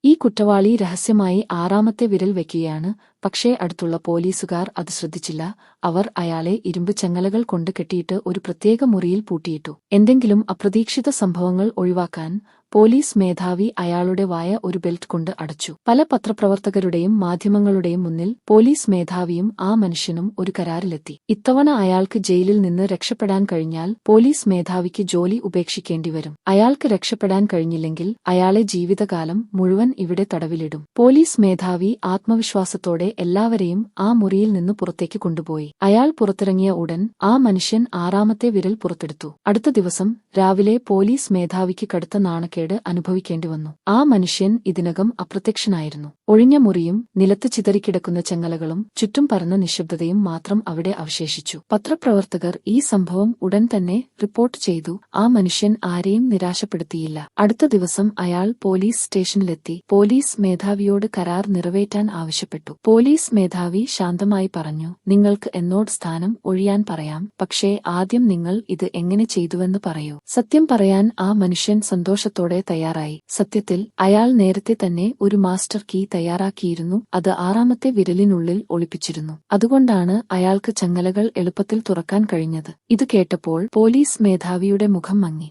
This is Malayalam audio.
ഈ കുറ്റവാളി രഹസ്യമായി ആറാമത്തെ വിരൽ വയ്ക്കുകയാണ്. പക്ഷേ അടുത്തുള്ള പോലീസുകാർ അത് ശ്രദ്ധിച്ചില്ല. അവർ അയാളെ ഇരുമ്പ് ചങ്ങലകൾ കൊണ്ട് കെട്ടിയിട്ട് ഒരു പ്രത്യേക മുറിയിൽ പൂട്ടിയിട്ടു. എന്തെങ്കിലും അപ്രതീക്ഷിത സംഭവങ്ങൾ ഒഴിവാക്കാൻ പോലീസ് മേധാവി അയാളുടെ വായ ഒരു ബെൽറ്റ് കൊണ്ട് അടച്ചു. പല പത്രപ്രവർത്തകരുടെയും മാധ്യമങ്ങളുടെയും മുന്നിൽ പോലീസ് മേധാവിയും ആ മനുഷ്യനും ഒരു കരാറിലെത്തി. ഇത്തവണ അയാൾക്ക് ജയിലിൽ നിന്ന് രക്ഷപ്പെടാൻ കഴിഞ്ഞാൽ പോലീസ് മേധാവിക്ക് ജോലി ഉപേക്ഷിക്കേണ്ടിവരും. അയാൾക്ക് രക്ഷപ്പെടാൻ കഴിഞ്ഞില്ലെങ്കിൽ അയാളെ ജീവിതകാലം മുഴുവൻ ഇവിടെ തടവിലിടും. പോലീസ് മേധാവി ആത്മവിശ്വാസത്തോടെ എല്ലാവരെയും ആ മുറിയിൽ നിന്ന് പുറത്തേക്ക് കൊണ്ടുപോയി. അയാൾ പുറത്തിറങ്ങിയ ഉടൻ ആ മനുഷ്യൻ ആറാമത്തെ വിരൽ പുറത്തെടുത്തു. അടുത്ത ദിവസം രാവിലെ പോലീസ് മേധാവിക്ക് കടുത്ത നാണക്കേട് അനുഭവിക്കേണ്ടി വന്നു. ആ മനുഷ്യൻ ഇതിനകം അപ്രത്യക്ഷനായിരുന്നു. ഒഴിഞ്ഞ മുറിയും നിലത്ത് ചിതറിക്കിടക്കുന്ന ചങ്ങലകളും ചുറ്റും പരന്ന നിശബ്ദതയും മാത്രം അവിടെ അവശേഷിച്ചു. പത്രപ്രവർത്തകർ ഈ സംഭവം ഉടൻ തന്നെ റിപ്പോർട്ട് ചെയ്തു. ആ മനുഷ്യൻ ആരെയും നിരാശപ്പെടുത്തിയില്ല. അടുത്ത ദിവസം അയാൾ പോലീസ് സ്റ്റേഷനിലെത്തി പോലീസ് മേധാവിയോട് കരാർ നിറവേറ്റാൻ ആവശ്യപ്പെട്ടു. പോലീസ് മേധാവി ശാന്തമായി പറഞ്ഞു, നിങ്ങൾക്ക് എന്നോട് സ്ഥാനം ഒഴിയാൻ പറയാം, പക്ഷേ ആദ്യം നിങ്ങൾ ഇത് എങ്ങനെ ചെയ്തുവെന്ന് പറയൂ. സത്യം പറയാൻ ആ മനുഷ്യൻ സന്തോഷത്തോടെ തയ്യാറായി. സത്യത്തിൽ അയാൾ നേരത്തെ തന്നെ ഒരു മാസ്റ്റർ കീ തയ്യാറാക്കിയിരുന്നു. അത് ആറാമത്തെ വിരലിനുള്ളിൽ ഒളിപ്പിച്ചിരുന്നു. അതുകൊണ്ടാണ് അയാൾക്ക് ചങ്ങലകൾ എളുപ്പത്തിൽ തുറക്കാൻ കഴിഞ്ഞത്. ഇത് കേട്ടപ്പോൾ പോലീസ് മേധാവിയുടെ മുഖം മങ്ങി.